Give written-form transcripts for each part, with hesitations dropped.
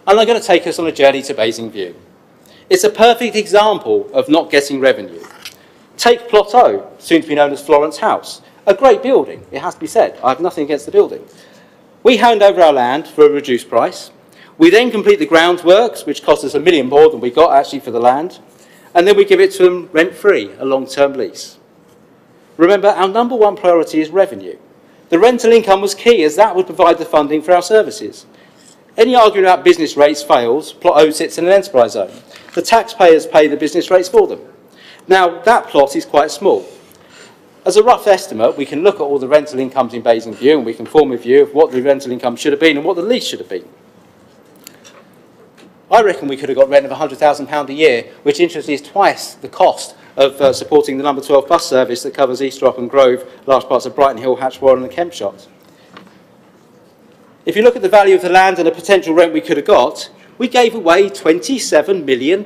and I'm going to take us on a journey to Basingstoke. It's a perfect example of not getting revenue. Take Plot O, soon to be known as Florence House. A great building, it has to be said. I have nothing against the building. We hand over our land for a reduced price. We then complete the groundworks, which cost us $1 million more than we got actually for the land. And then we give it to them rent-free, a long-term lease. Remember, our number one priority is revenue. The rental income was key, as that would provide the funding for our services. Any argument about business rates fails. Plot O sits in an enterprise zone. The taxpayers pay the business rates for them. Now, that plot is quite small. As a rough estimate, we can look at all the rental incomes in Basingstoke and we can form a view of what the rental income should have been and what the lease should have been. I reckon we could have got rent of £100,000 a year, which interestingly is twice the cost of supporting the number 12 bus service that covers Eastrop and Grove, large parts of Brighton Hill, Hatchwarren and Kempshott. If you look at the value of the land and the potential rent we could have got, we gave away £27 million.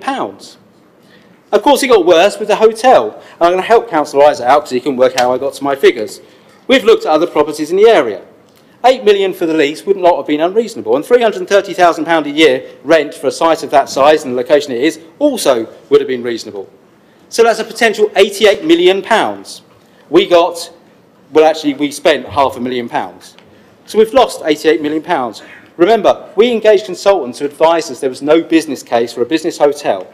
Of course, it got worse with the hotel. And I'm going to help Councillor Isaac out because he can work how I got to my figures. We've looked at other properties in the area. £8 million for the lease would not have been unreasonable, and £330,000 a year rent for a site of that size and the location it is also would have been reasonable. So that's a potential £88 million. We spent £500,000. So we've lost £88 million. Remember, we engaged consultants who advised us there was no business case for a business hotel.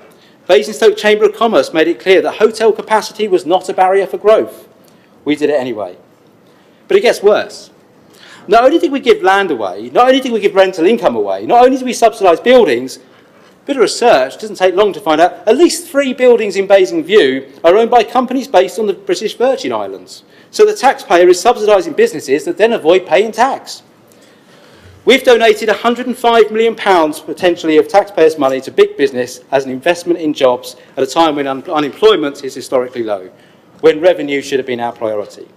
Basingstoke Chamber of Commerce made it clear that hotel capacity was not a barrier for growth. We did it anyway. But it gets worse. Not only did we give land away, not only did we give rental income away, not only did we subsidise buildings, a bit of research doesn't take long to find out at least 3 buildings in Basingstoke are owned by companies based on the British Virgin Islands. So the taxpayer is subsidising businesses that then avoid paying tax. We've donated £105 million potentially of taxpayers' money to big business as an investment in jobs at a time when unemployment is historically low, when revenue should have been our priority.